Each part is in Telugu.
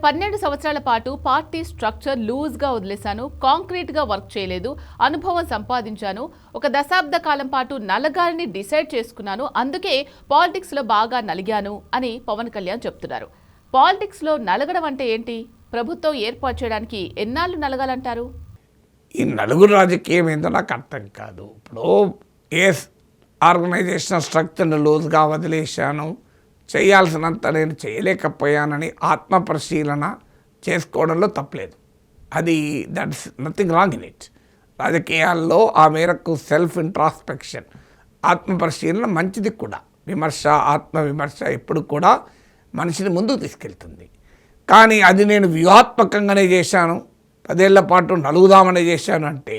12 సంవత్సరాల పాటు పార్టీ స్ట్రక్చర్ లూజ్గా వదిలేశాను, కాంక్రీట్గా వర్క్ చేయలేదు, అనుభవం సంపాదించాను, ఒక దశాబ్ద కాలం పాటు నలగాలని డిసైడ్ చేసుకున్నాను, అందుకే పాలిటిక్స్లో బాగా నలిగాను అని పవన్ కళ్యాణ్ చెప్తున్నారు. పాలిటిక్స్లో నలగడం అంటే ఏంటి? ప్రభుత్వం ఏర్పాటు చేయడానికి ఎన్నాళ్ళు నలగాలంటారు? ఈ నలుగురు రాజకీయం ఏందో నాకు అర్థం కాదు. ఇప్పుడు ఆర్గనైజేషనల్ స్ట్రక్చర్ను లూజ్గా వదిలేశాను, చేయాల్సినంత నేను చేయలేకపోయానని ఆత్మపరిశీలన చేసుకోవడంలో తప్పలేదు. అది that's nothing wrong in it. రాజకీయాల్లో ఆ మేరకు సెల్ఫ్ ఇంట్రాస్పెక్షన్, ఆత్మపరిశీలన మంచిది కూడా. విమర్శ, ఆత్మవిమర్శ ఎప్పుడు కూడా మనిషిని ముందుకు తీసుకెళ్తుంది. కానీ అది నేను వ్యూహాత్మకంగానే చేశాను, 10 ఏళ్ల పాటు నలుగుదామనే చేశాను అంటే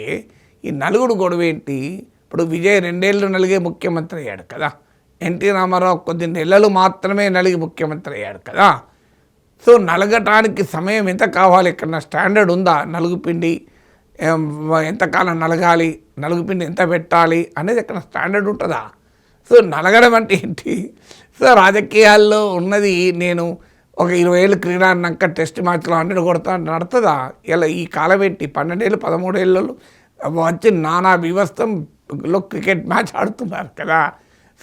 ఈ నలుగుడు గొడవ ఏంటి? ఇప్పుడు విజయ్ 2 ఏళ్ళు నలిగే ముఖ్యమంత్రి అయ్యాడు కదా, ఎన్టీ రామారావు కొద్ది నెలలు మాత్రమే నలిగి ముఖ్యమంత్రి అయ్యాడు కదా. సో నలగటానికి సమయం ఎంత కావాలి? ఇక్కడ స్టాండర్డ్ ఉందా? నలుగుపిండి ఎంతకాలం నలగాలి, నలుగుపిండి ఎంత పెట్టాలి అనేది ఎక్కడ స్టాండర్డ్ ఉంటుందా? సో నలగడం అంటే ఏంటి? సో రాజకీయాల్లో ఉన్నది నేను ఒక 20 ఏళ్ళు క్రీడా అన్నాక టెస్ట్ మ్యాచ్లో 100 కొడతా నడుతుందా? ఇలా ఈ కాలం ఏంటి? 12 ఏళ్ళు 13 ఏళ్ళు వచ్చి నానా బీభత్సంలో క్రికెట్ మ్యాచ్ ఆడుతున్నారు కదా.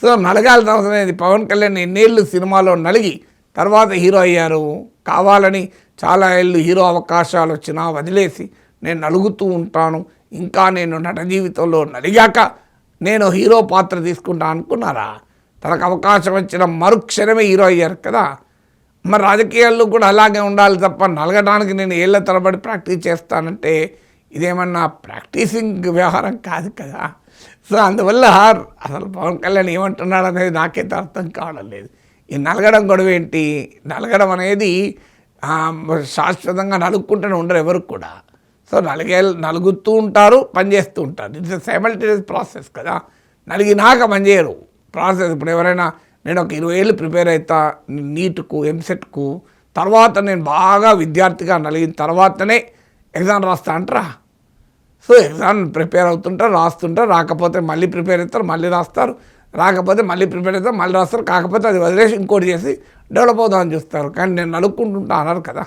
సో నలగాల్సిన అవసరం లేదు. పవన్ కళ్యాణ్ ఎన్నేళ్ళు సినిమాలో నలిగి తర్వాత హీరో అయ్యారు. కావాలని చాలా ఏళ్ళు హీరో అవకాశాలు వచ్చినా వదిలేసి నేను నలుగుతూ ఉంటాను, ఇంకా నేను నట జీవితంలో నలిగాక నేను హీరో పాత్ర తీసుకుంటా అనుకున్నారా? తనకు అవకాశం వచ్చిన మరుక్షణమే హీరో అయ్యారు కదా. మరి రాజకీయాల్లో కూడా అలాగే ఉండాలి తప్ప నలగడానికి నేను ఏళ్ళ తరబడి ప్రాక్టీస్ చేస్తానంటే ఇదేమన్నా ప్రాక్టీసింగ్ వ్యవహారం కాదు కదా. సో అందువల్ల అసలు పవన్ కళ్యాణ్ ఏమంటున్నాడు అనేది నాకైతే అర్థం కావడం లేదు. ఈ నలగడం గొడవ ఏంటి? నలగడం అనేది శాశ్వతంగా నలుగుకుంటూనే ఉండరు ఎవరు కూడా. సో నలుగుతూ ఉంటారు, పనిచేస్తూ ఉంటారు. ఇట్స్ సైమల్టేనియస్ ప్రాసెస్ కదా. నలిగినాక పనిచేయరు ప్రాసెస్. ఇప్పుడు ఎవరైనా నేను ఒక 20 ఏళ్ళు ప్రిపేర్ అవుతా నీట్కు, ఎంసెట్కు, తర్వాత నేను బాగా విద్యార్థిగా నలిగిన తర్వాతనే ఎగ్జామ్ రాస్తా అంటారా? సో ఎగ్జామ్ ప్రిపేర్ అవుతుంటారు, రాస్తుంటారు, రాకపోతే మళ్ళీ ప్రిపేర్ అవుతారు, మళ్ళీ రాస్తారు, రాకపోతే మళ్ళీ ప్రిపేర్ అవుతారు, మళ్ళీ రాస్తారు, కాకపోతే అది వదిలేసి ఇంకోటి చేసి డెవలప్ అవుదామని చూస్తారు. కానీ నేను నలుక్కుంటుంటా అన్నారు కదా.